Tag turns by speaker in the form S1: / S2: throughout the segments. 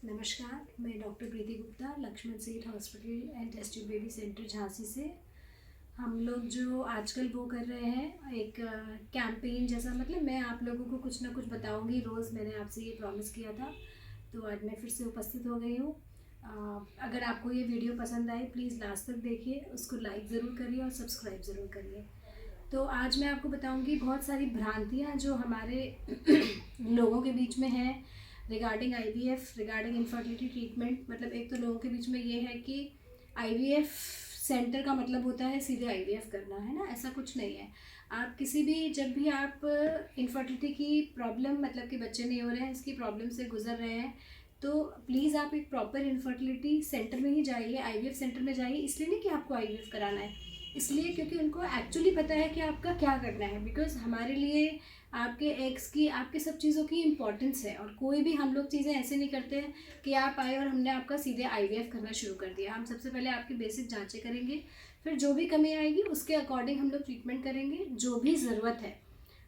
S1: नमस्कार, मैं doctor Preeti Gupta, Laxman Seth hospital and test tube baby centre Jhansi से। हम लोग जो आजकल वो कर रहे हैं एक कैंपेन जैसा, मतलब मैं आप लोगों को कुछ ना कुछ बताऊंगी रोज़। मैंने आपसे ये प्रॉमिस किया था, तो आज मैं फिर से उपस्थित हो गई हूँ। अगर आपको ये वीडियो पसंद आए प्लीज़ लास्ट तक देखिए, उसको लाइक ज़रूर करिए और सब्सक्राइब ज़रूर करिए। तो आज मैं आपको बताऊंगी बहुत सारी भ्रांतियाँ जो हमारे लोगों के बीच में हैं regarding IVF, regarding infertility treatment. मतलब एक तो लोगों के बीच में ये है कि आईवीएफ सेंटर का मतलब होता है सीधे आईवीएफ करना, है ना। ऐसा कुछ नहीं है। आप किसी भी, जब भी आप इनफर्टिलिटी की प्रॉब्लम, मतलब कि बच्चे नहीं हो रहे हैं, इसकी प्रॉब्लम से गुजर रहे हैं, तो प्लीज़ आप एक प्रॉपर इनफर्टिलिटी सेंटर में ही जाइए, आईवीएफ सेंटर में जाइए। इसलिए नहीं कि आपको आईवीएफ कराना है, इसलिए क्योंकि उनको एक्चुअली पता है कि आपका क्या करना है। बिकॉज हमारे लिए आपके एग्स की, आपके सब चीज़ों की इम्पोर्टेंस है। और कोई भी हम लोग चीज़ें ऐसे नहीं करते हैं कि आप आए और हमने आपका सीधे आईवीएफ करना शुरू कर दिया। हम सबसे पहले आपकी बेसिक जांचें करेंगे, फिर जो भी कमी आएगी उसके अकॉर्डिंग हम लोग ट्रीटमेंट करेंगे, जो भी ज़रूरत है।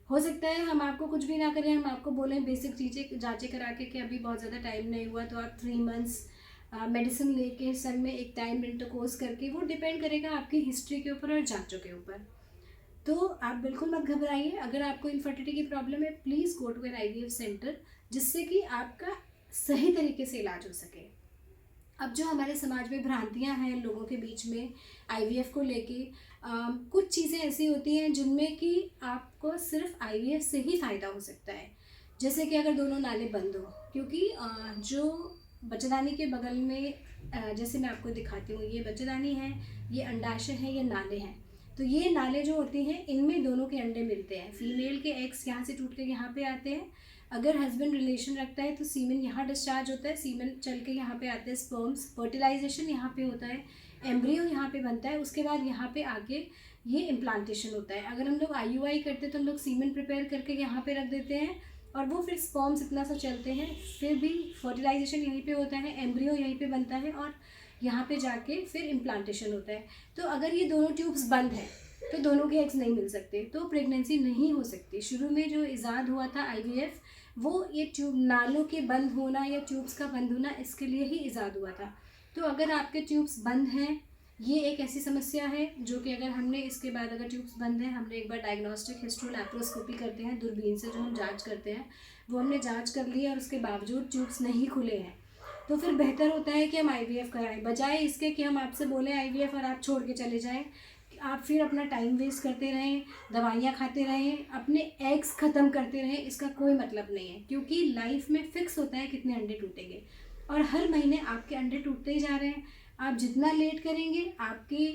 S1: हो सकता है हम आपको कुछ भी ना करें, हम आपको बोलें बेसिक चीज़ें जांचें करा के कि अभी बहुत ज़्यादा टाइम नहीं हुआ, तो आप 3 मंथ्स मेडिसिन लेके संग में एक टाइम इंटरकोर्स करके, वो डिपेंड करेगा आपकी हिस्ट्री के ऊपर और जांचों के ऊपर। तो आप बिल्कुल मत घबराइए। अगर आपको इनफर्टिलिटी की प्रॉब्लम है please go to an IVF centre, जिससे कि आपका सही तरीके से इलाज हो सके। अब जो हमारे समाज में भ्रांतियां हैं लोगों के बीच में आईवीएफ को लेके, कुछ चीज़ें ऐसी होती हैं जिनमें कि आपको सिर्फ आईवीएफ से ही फ़ायदा हो सकता है। जैसे कि अगर दोनों नाले बंद हो, क्योंकि जो बच्चेदानी के बगल में, जैसे मैं आपको दिखाती हूँ, ये बच्चेदानी है, ये अंडाशय है, ये नाले हैं। तो ये नाले जो होते हैं इनमें दोनों के अंडे मिलते हैं। फीमेल के एग्स यहाँ से टूट के यहाँ पे आते हैं। अगर हस्बैंड रिलेशन रखता है तो सीमेन यहाँ डिस्चार्ज होता है, सीमेन चल के यहाँ पे आते हैं स्पर्म्स, फर्टिलाइजेशन यहाँ पे होता है, एम्ब्रियो यहाँ पे बनता है, उसके बाद यहाँ पे आके ये इम्प्लांटेशन होता है। अगर हम लोग आईयूआई करते हैं तो हम लोग सीमेन प्रिपेयर करके यहाँ पे रख देते हैं, और वो फिर स्पर्म्स इतना सा चलते हैं, फिर भी फर्टिलाइजेशन यहीं पे होता है, एम्ब्रियो यहीं पे बनता है, और यहाँ पे जाके फिर इम्प्लांटेशन होता है। तो अगर ये दोनों ट्यूब्स बंद हैं तो दोनों के एग्स नहीं मिल सकते, तो प्रेगनेंसी नहीं हो सकती। शुरू में जो इजाद हुआ था आईवीएफ, वो ये ट्यूब नालों के बंद होना या ट्यूब्स का बंद होना, इसके लिए ही इजाद हुआ था। तो अगर आपके ट्यूब्स बंद हैं, ये एक ऐसी समस्या है जो कि अगर हमने इसके बाद, अगर ट्यूब्स बंद हैं, हमने एक बार डायग्नोस्टिक हिस्ट्रोलैप्रोस्कोपी करते हैं दूरबीन से, जो हम जांच करते हैं, वो हमने जांच कर ली और उसके बावजूद ट्यूब्स नहीं खुले हैं, तो फिर बेहतर होता है कि हम आईवीएफ कराएं, बजाय इसके कि हम आपसे बोलें आईवीएफ और आप छोड़ के चले जाएं। आप फिर अपना टाइम वेस्ट करते रहें, दवाइयाँ खाते रहें, अपने एग्स ख़त्म करते रहें, इसका कोई मतलब नहीं है। क्योंकि लाइफ में फिक्स होता है कितने अंडे टूटेंगे, और हर महीने आपके अंडे टूटते ही जा रहे हैं। आप जितना लेट करेंगे, आपकी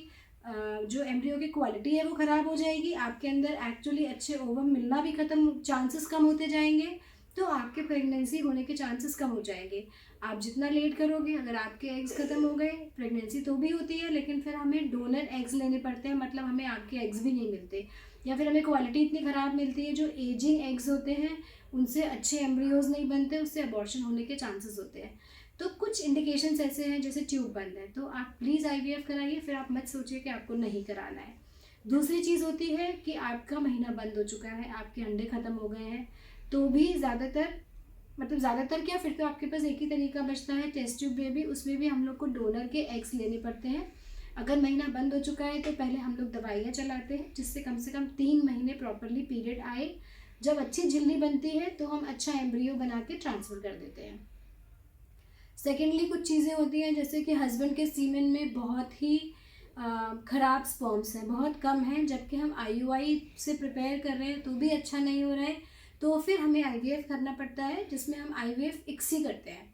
S1: जो एम्ब्रियो की क्वालिटी है वो ख़राब हो जाएगी, आपके अंदर एक्चुअली अच्छे ओवम मिलना भी ख़त्म, चांसेस कम होते जाएंगे, तो आपके प्रेगनेंसी होने के चांसेस कम हो जाएंगे। आप जितना लेट करोगे, अगर आपके एग्स ख़त्म हो गए, प्रेगनेंसी तो भी होती है लेकिन फिर हमें डोनर एग्स लेने पड़ते हैं, मतलब हमें आपके एग्स भी नहीं मिलते, या फिर हमें क्वालिटी इतनी ख़राब मिलती है, जो एजिंग एग्स होते हैं उनसे अच्छे एम्ब्रियोज नहीं बनते, उससे अबॉर्शन होने के चांसेस होते हैं। तो कुछ इंडिकेशंस ऐसे हैं, जैसे ट्यूब बंद है तो आप प्लीज़ आईवीएफ कराइए, फिर आप मत सोचिए कि आपको नहीं कराना है। दूसरी चीज़ होती है कि आपका महीना बंद हो चुका है, आपके अंडे ख़त्म हो गए हैं, तो भी ज़्यादातर, मतलब ज़्यादातर क्या, फिर तो आपके पास एक ही तरीका बचता है टेस्ट ट्यूब बेबी, उसमें भी हम लोग को डोनर के एग्स लेने पड़ते हैं। अगर महीना बंद हो चुका है तो पहले हम लोग दवाइयाँ चलाते हैं, जिससे कम से कम 3 महीने प्रॉपरली पीरियड आए। जब अच्छी झिल्ली बनती है तो हम अच्छा एम्ब्रियो बना के ट्रांसफ़र कर देते हैं। सेकेंडली कुछ चीज़ें होती हैं, जैसे कि हस्बैंड के सीमेन में बहुत ही ख़राब स्पर्म्स हैं, बहुत कम हैं, जबकि हम आईयूआई से प्रिपेयर कर रहे हैं तो भी अच्छा नहीं हो रहा है, तो फिर हमें आईवीएफ करना पड़ता है, जिसमें हम आईवीएफ इक्सी करते हैं।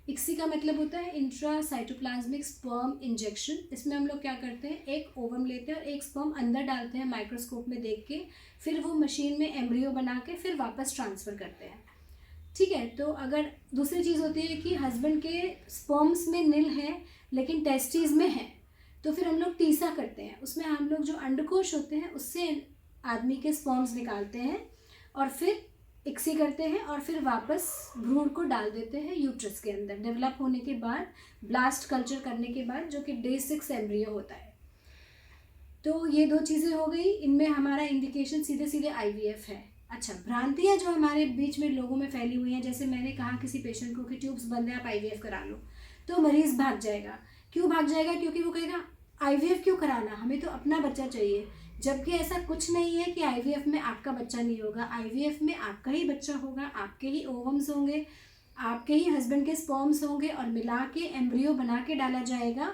S1: इक्सी का मतलब होता है इंट्रा साइटोप्लाज्मिक स्पर्म इंजेक्शन। इसमें हम लोग क्या करते हैं, एक ओवम लेते हैं और एक स्पर्म अंदर डालते हैं माइक्रोस्कोप में देख के, फिर वो मशीन में एम्ब्रियो बना के फिर वापस ट्रांसफ़र करते हैं। ठीक है। तो अगर दूसरी चीज़ होती है कि हस्बैंड के स्पर्म्स में नील है लेकिन टेस्टिस में है, तो फिर हम लोग टीसा करते हैं, उसमें हम लोग जो अंडकोश होते हैं उससे आदमी के स्पर्म्स निकालते हैं और फिर इक्सी करते हैं, और फिर वापस भ्रूण को डाल देते हैं यूट्रस के अंदर, डेवलप होने के बाद, ब्लास्ट कल्चर करने के बाद, जो कि डे 6 एम्ब्रियो होता है। तो ये दो चीज़ें हो गई, इनमें हमारा इंडिकेशन सीधे सीधे आईवीएफ है। अच्छा, भ्रांतियाँ जो हमारे बीच में लोगों में फैली हुई हैं, जैसे मैंने कहा किसी पेशेंट को कि ट्यूब्स बंद है, आप आईवीएफ करा लो, तो मरीज़ भाग जाएगा। क्यों भाग जाएगा? क्योंकि वो कहेगा आईवीएफ क्यों कराना, हमें तो अपना बच्चा चाहिए। जबकि ऐसा कुछ नहीं है कि आईवीएफ में आपका बच्चा नहीं होगा। आईवीएफ में आपका ही बच्चा होगा, आपके ही ओवम्स होंगे, आपके ही हस्बैंड के स्पर्म्स होंगे और मिला के एम्ब्रियो बना के डाला जाएगा।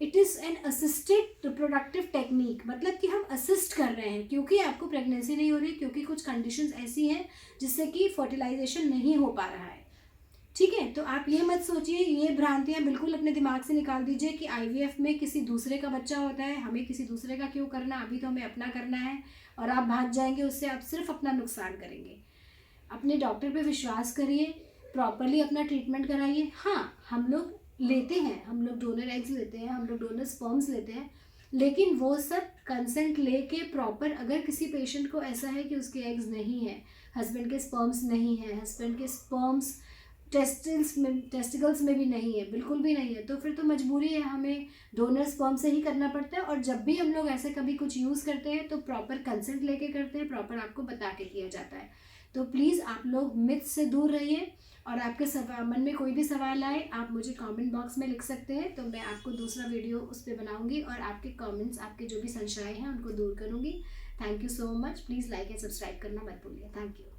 S1: It is an assisted reproductive technique, मतलब कि हम असिस्ट कर रहे हैं, क्योंकि आपको प्रेगनेंसी नहीं हो रही, क्योंकि कुछ कंडीशंस ऐसी हैं जिससे कि फर्टिलाइजेशन नहीं हो पा रहा है। ठीक है, तो आप ये मत सोचिए, ये भ्रांतियाँ बिल्कुल अपने दिमाग से निकाल दीजिए कि आईवीएफ में किसी दूसरे का बच्चा होता है, हमें किसी दूसरे का क्यों करना, अभी तो हमें अपना करना है। और आप भाग जाएंगे, उससे आप सिर्फ अपना नुकसान करेंगे। अपने डॉक्टर पे विश्वास करिए, प्रॉपरली अपना ट्रीटमेंट कराइए। हाँ, हम लोग लेते हैं, हम लोग डोनर एग्स लेते हैं, हम लोग डोनर स्पर्म्स लेते हैं, लेकिन वो सब कंसेंट लेके प्रॉपर, अगर किसी पेशेंट को ऐसा है कि उसके एग्स नहीं है, हस्बैंड के स्पर्म्स नहीं है, हस्बैंड के स्पर्म्स टेस्टिकल्स में भी नहीं है, बिल्कुल भी नहीं है, तो फिर तो मजबूरी है, हमें डोनर स्पर्म से ही करना पड़ता है। और जब भी हम लोग ऐसे कभी कुछ यूज़ करते हैं तो प्रॉपर कंसेंट लेके करते हैं, प्रॉपर आपको बता के किया जाता है। तो प्लीज़ आप लोग मिथ से दूर रहिए। और आपके मन में कोई भी सवाल आए, आप मुझे कमेंट बॉक्स में लिख सकते हैं, तो मैं आपको दूसरा वीडियो उस पर बनाऊंगी और आपके कमेंट्स, आपके जो भी संशय हैं उनको दूर करूंगी। Thank you so much. Please like and subscribe करना मत भूलिए। Thank you.